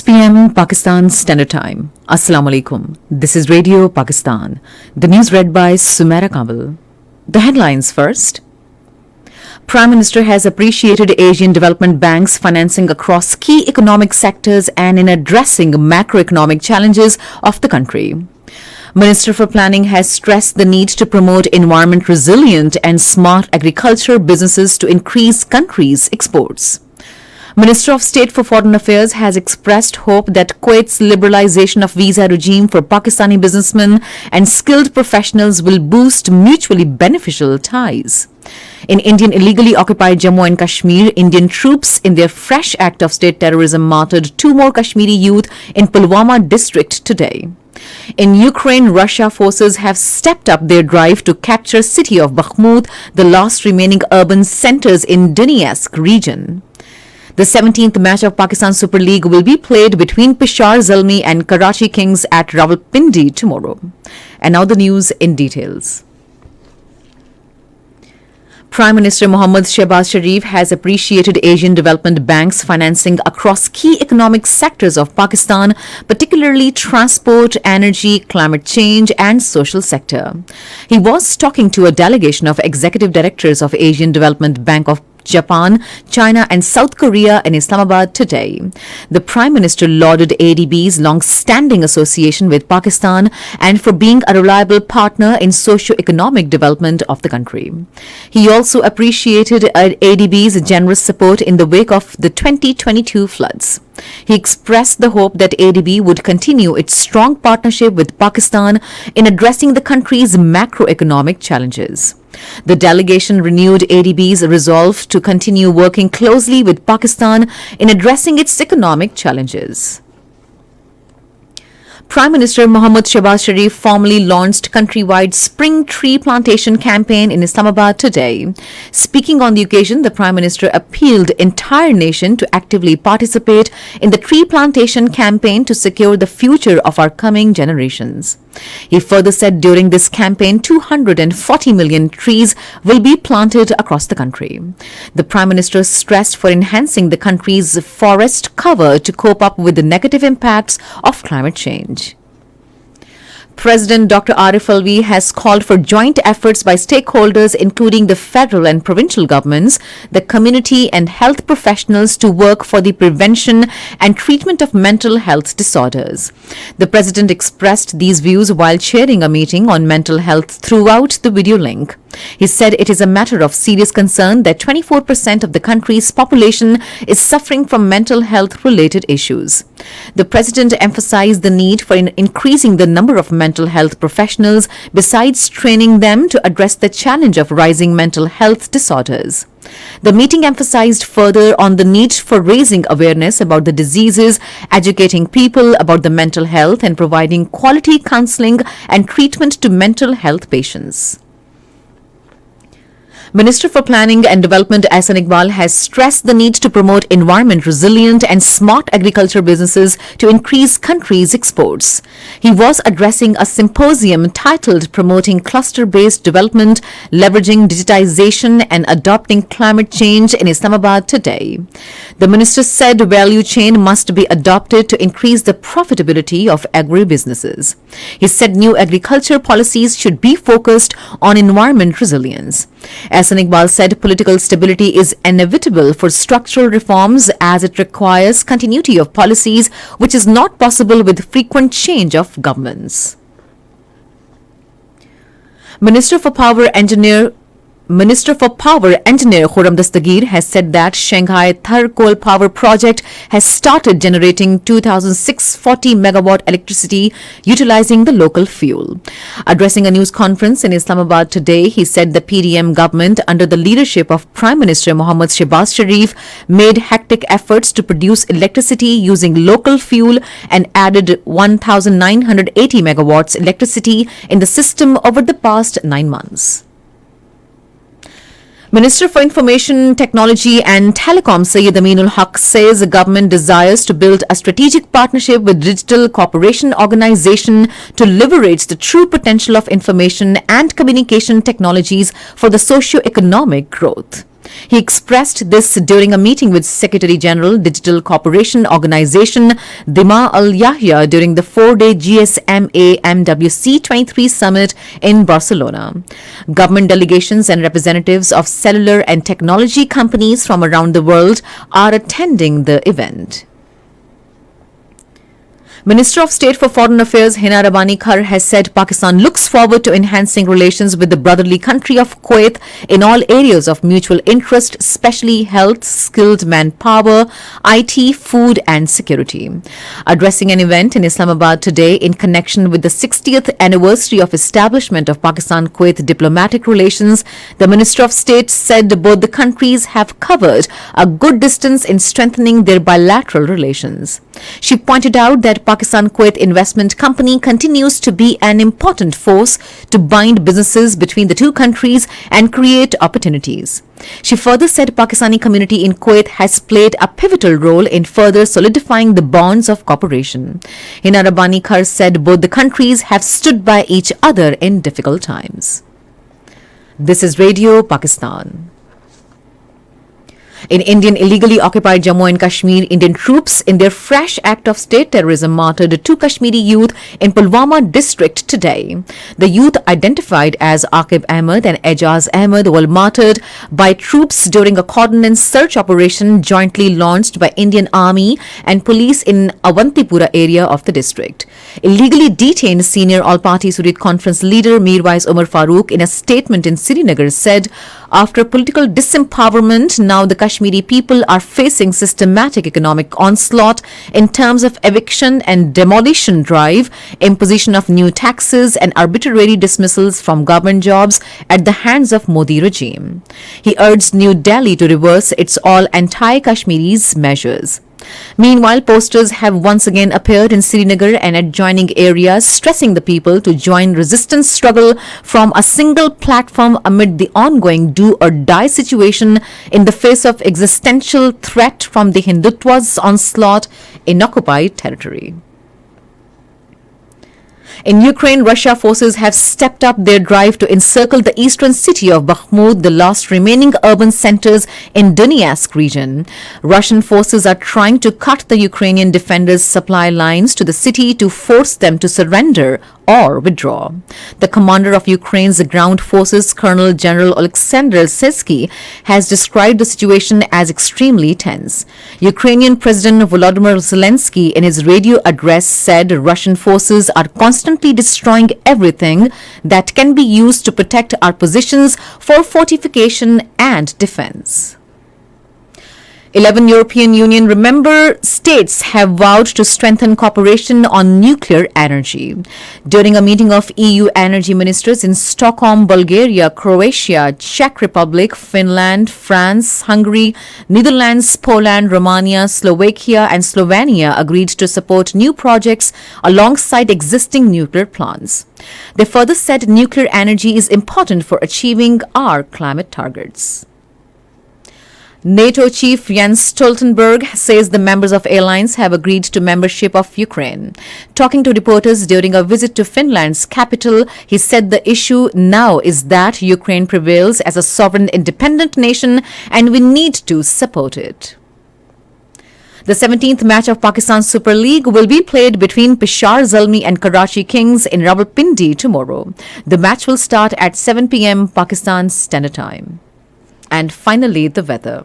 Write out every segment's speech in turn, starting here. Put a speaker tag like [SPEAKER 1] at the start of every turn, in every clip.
[SPEAKER 1] p.m. Pakistan Standard Time. Assalamu alaikum. This is Radio Pakistan. The news read by Sumaira Kamal. The headlines first. Prime Minister has appreciated Asian Development Bank's financing across key economic sectors and in addressing macroeconomic challenges of the country. Minister for Planning has stressed the need to promote environment resilient and smart agriculture businesses to increase country's exports. Minister of State for Foreign Affairs has expressed hope that Kuwait's liberalization of visa regime for Pakistani businessmen and skilled professionals will boost mutually beneficial ties. In Indian illegally occupied Jammu and Kashmir, Indian troops in their fresh act of state terrorism martyred 2 more Kashmiri youth in Pulwama district today. In Ukraine, Russia forces have stepped up their drive to capture city of Bakhmut, the last remaining urban centers in Donetsk region. The 17th match of Pakistan Super League will be played between Peshawar Zalmi and Karachi Kings at Rawalpindi tomorrow. And now the news in details. Prime Minister Mohammad Shehbaz Sharif has appreciated Asian Development Bank's financing across key economic sectors of Pakistan, particularly transport, energy, climate change and social sector. He was talking to a delegation of executive directors of Asian Development Bank of Japan, China and South Korea in Islamabad today. The Prime Minister lauded ADB's long-standing association with Pakistan and for being a reliable partner in socio-economic development of the country. He also appreciated ADB's generous support in the wake of the 2022 floods. He expressed the hope that ADB would continue its strong partnership with Pakistan in addressing the country's macroeconomic challenges. The delegation renewed ADB's resolve to continue working closely with Pakistan in addressing its economic challenges. Prime Minister Mohammad Shehbaz Sharif formally launched countrywide spring tree plantation campaign in Islamabad today. Speaking on the occasion, the Prime Minister appealed entire nation to actively participate in the tree plantation campaign to secure the future of our coming generations. He further said during this campaign, 240 million trees will be planted across the country. The Prime Minister stressed for enhancing the country's forest cover to cope up with the negative impacts of climate change. President Dr. Arif Alvi has called for joint efforts by stakeholders including the federal and provincial governments, the community and health professionals to work for the prevention and treatment of mental health disorders. The President expressed these views while chairing a meeting on mental health throughout the video link. He said it is a matter of serious concern that 24% of the country's population is suffering from mental health related issues. The President emphasized the need for increasing the number of mental health professionals besides training them to address the challenge of rising mental health disorders. The meeting emphasized further on the need for raising awareness about the diseases, educating people about the mental health and providing quality counseling and treatment to mental health patients. Minister for Planning and Development Ahsan Iqbal has stressed the need to promote environment resilient and smart agriculture businesses to increase country's exports. He was addressing a symposium titled Promoting Cluster-Based Development, Leveraging Digitization and Adopting Climate Change in Islamabad today. The minister said value chain must be adopted to increase the profitability of agri-businesses. He said new agriculture policies should be focused on environment resilience. Ahsan Iqbal said political stability is inevitable for structural reforms as it requires continuity of policies, which is not possible with frequent change of governments. Minister for Power Engineer Khurram Dastagir has said that Shanghai Thar Coal Power Project has started generating 2,640 megawatt electricity utilizing the local fuel. Addressing a news conference in Islamabad today, he said the PDM government under the leadership of Prime Minister Mohammad Shehbaz Sharif made hectic efforts to produce electricity using local fuel and added 1,980 megawatts electricity in the system over the past 9 months. Minister for Information Technology and Telecom Syed Aminul Haq says the government desires to build a strategic partnership with Digital Cooperation Organization to leverage the true potential of information and communication technologies for the socio-economic growth. He expressed this during a meeting with Secretary General Digital Cooperation Organization Dima Al Yahya during the 4-day GSMA MWC 23 summit in Barcelona. Government delegations and representatives of cellular and technology companies from around the world are attending the event. Minister of State for Foreign Affairs Hina Rabbani Khar has said Pakistan looks forward to enhancing relations with the brotherly country of Kuwait in all areas of mutual interest, especially health, skilled manpower, IT, food and security. Addressing an event in Islamabad today in connection with the 60th anniversary of establishment of Pakistan-Kuwait diplomatic relations, the Minister of State said both the countries have covered a good distance in strengthening their bilateral relations. She pointed out that Pakistan-Kuwait Investment Company continues to be an important force to bind businesses between the two countries and create opportunities. She further said Pakistani community in Kuwait has played a pivotal role in further solidifying the bonds of cooperation. Hina Rabbani Khar said both the countries have stood by each other in difficult times. This is Radio Pakistan. In Indian illegally occupied Jammu and Kashmir, Indian troops in their fresh act of state terrorism martyred two Kashmiri youth in Pulwama district today. The youth, identified as Aqib Ahmed and Ejaz Ahmed, were martyred by troops during a cordon and search operation jointly launched by Indian Army and police in Avantipura area of the district. Illegally detained senior all-party Surit Conference leader Mirwais Umar Farooq in a statement in Srinagar said, after political disempowerment, now the Kashmiri people are facing systematic economic onslaught in terms of eviction and demolition drive, imposition of new taxes and arbitrary dismissals from government jobs at the hands of Modi regime. He urged New Delhi to reverse its all anti-Kashmiris measures. Meanwhile, posters have once again appeared in Srinagar and adjoining areas stressing the people to join resistance struggle from a single platform amid the ongoing do-or-die situation in the face of existential threat from the Hindutva's onslaught in occupied territory. In Ukraine, Russia forces have stepped up their drive to encircle the eastern city of Bakhmut, the last remaining urban centers in Donetsk region. Russian forces are trying to cut the Ukrainian defenders' supply lines to the city to force them to surrender or withdraw. The commander of Ukraine's ground forces, Colonel General Alexander Sesky, has described the situation as extremely tense. Ukrainian President Volodymyr Zelensky, in his radio address, said Russian forces are constantly destroying everything that can be used to protect our positions for fortification and defense. 11 European Union member states have vowed to strengthen cooperation on nuclear energy. During a meeting of EU energy ministers in Stockholm, Bulgaria, Croatia, Czech Republic, Finland, France, Hungary, Netherlands, Poland, Romania, Slovakia and Slovenia agreed to support new projects alongside existing nuclear plants. They further said nuclear energy is important for achieving our climate targets. NATO chief Jens Stoltenberg says the members of alliance have agreed to membership of Ukraine. Talking to reporters during a visit to Finland's capital, he said the issue now is that Ukraine prevails as a sovereign independent nation and we need to support it. The 17th match of Pakistan Super League will be played between Peshawar Zalmi and Karachi Kings in Rawalpindi tomorrow. The match will start at 7 p.m. Pakistan Standard Time. And finally, the weather.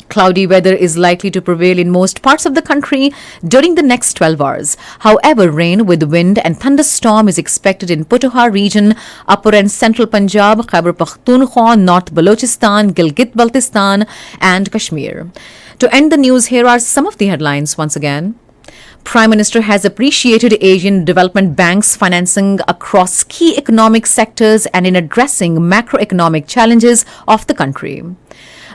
[SPEAKER 1] Cloudy weather is likely to prevail in most parts of the country during the next 12 hours. However, rain with wind and thunderstorm is expected in Potohar region, upper and central Punjab, Khyber Pakhtunkhwa, North Balochistan, Gilgit-Baltistan and Kashmir. To end the news, here are some of the headlines once again. Prime Minister has appreciated Asian development banks financing across key economic sectors and in addressing macroeconomic challenges of the country.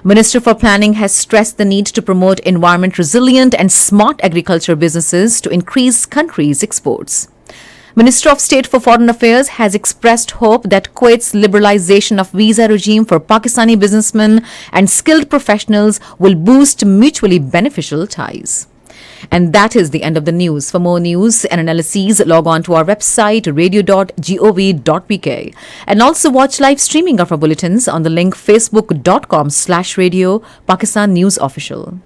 [SPEAKER 1] Minister for Planning has stressed the need to promote environment resilient and smart agriculture businesses to increase country's exports. Minister of State for Foreign Affairs has expressed hope that Kuwait's liberalization of visa regime for Pakistani businessmen and skilled professionals will boost mutually beneficial ties. And that is the end of the news. For more news and analyses, log on to our website radio.gov.pk and also watch live streaming of our bulletins on the link facebook.com/radio Pakistan News Official.